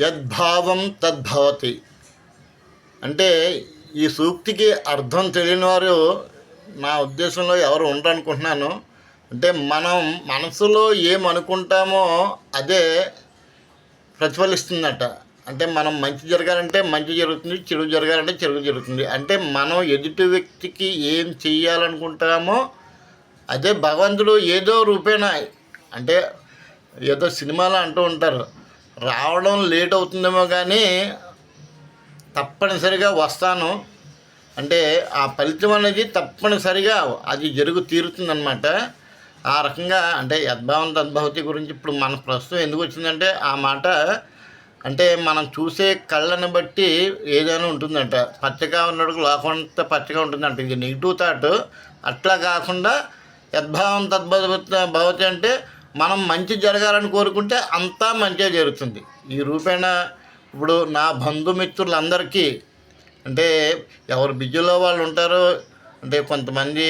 యద్భావం తద్భవతి. అంటే ఈ సూక్తికి అర్థం తెలియని వారు నా ఉద్దేశంలో ఎవరు ఉండరు అనుకుంటున్నాను. అంటే మనం మనసులో ఏమనుకుంటామో అదే ప్రతిఫలిస్తుందట. అంటే మనం మంచి జరగాలంటే మంచి జరుగుతుంది, చెడు జరగాలంటే చెడు జరుగుతుంది. అంటే మనం ఎదుటి వ్యక్తికి ఏం చెయ్యాలనుకుంటామో అదే భగవంతుడు ఏదో రూపేణ, అంటే ఏదో సినిమాలో అంటూ ఉంటారు, రావడం లేట్ అవుతుందేమో కానీ తప్పనిసరిగా వస్తాను, అంటే ఆ ఫలితం అనేది తప్పనిసరిగా అది తీరుతుందన్నమాట. ఆ రకంగా అంటే యద్భావం తద్భవతి గురించి ఇప్పుడు మన ప్రస్తుతం ఎందుకు వచ్చిందంటే ఆ మాట, అంటే మనం చూసే కళ్ళని బట్టి ఏదైనా ఉంటుందంట. పచ్చగా ఉన్నప్పుడు లోకం అంతా పచ్చగా ఉంటుందంట. ఇది నెగిటివ్ థాట్. అట్లా కాకుండా యద్భావం భవతి అంటే మనం మంచి జరగాలని కోరుకుంటే అంతా మంచిగా జరుగుతుంది. ఈ రూపేణ ఇప్పుడు నా బంధుమిత్రులందరికీ, అంటే ఎవరు బిజీలో వాళ్ళు ఉంటారో, అంటే కొంతమంది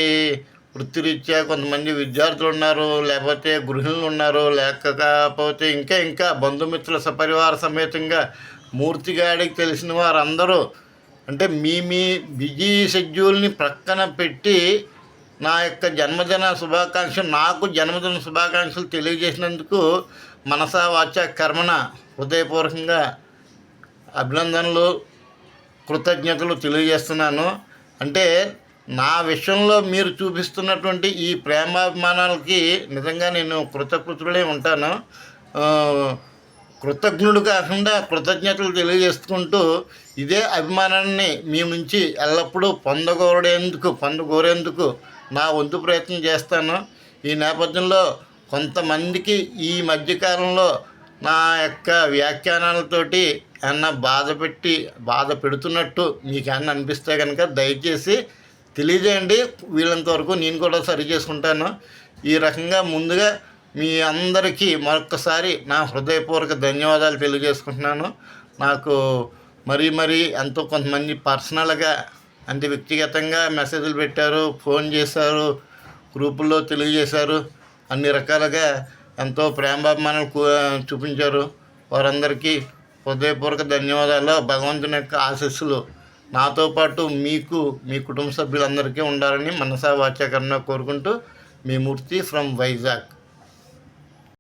వృత్తిరీత్యా కొంతమంది విద్యార్థులు ఉన్నారు, లేకపోతే గృహిణులు ఉన్నారు, లేకపోతే ఇంకా బంధుమిత్రుల సపరివార సమేతంగా మూర్తిగాడికి తెలిసిన వారందరూ, అంటే మీ బిజీ షెడ్యూల్ని ప్రక్కన పెట్టి నా యొక్క నాకు జన్మదిన శుభాకాంక్షలు తెలియజేసినందుకు మనసా వాచ కర్మణ హృదయపూర్వకంగా అభినందనలు, కృతజ్ఞతలు తెలియజేస్తున్నాను. అంటే నా విషయంలో మీరు చూపిస్తున్నటువంటి ఈ ప్రేమాభిమానాలకి నిజంగా నేను కృతజ్ఞుడై ఉంటాను. కృతజ్ఞుడు కాకుండా కృతజ్ఞతలు తెలియజేసుకుంటూ ఇదే అభిమానాన్ని మీ నుంచి ఎల్లప్పుడూ పొందగోరేందుకు నా వంతు ప్రయత్నం చేస్తాను. ఈ నేపథ్యంలో కొంతమందికి ఈ మధ్యకాలంలో నా యొక్క వ్యాఖ్యానాలతోటి ఏమన్నా బాధ పెడుతున్నట్టు మీకు ఏమన్నా అనిపిస్తే కనుక దయచేసి తెలియజేయండి. వీళ్ళంతవరకు నేను కూడా సరి చేసుకుంటాను. ఈ రకంగా ముందుగా మీ అందరికీ మరొక్కసారి నా హృదయపూర్వక ధన్యవాదాలు తెలియజేసుకుంటున్నాను. నాకు మరీ ఎంతో కొంతమంది పర్సనల్గా, అంటే వ్యక్తిగతంగా మెసేజ్లు పెట్టారు, ఫోన్ చేశారు, గ్రూపుల్లో తెలియజేశారు, అన్ని రకాలుగా ఎంతో ప్రేమాభిమానాలు చూపించారు. వారందరికీ హృదయపూర్వక ధన్యవాదాలు. భగవంతుని యొక్క ఆశీస్సులు నాతో పాటు మీకు, మీ కుటుంబ సభ్యులందరికీ ఉండాలని మనసా వాచా కర్మణ కోరుకుంటూ, మీ మూర్తి ఫ్రమ్ వైజాగ్.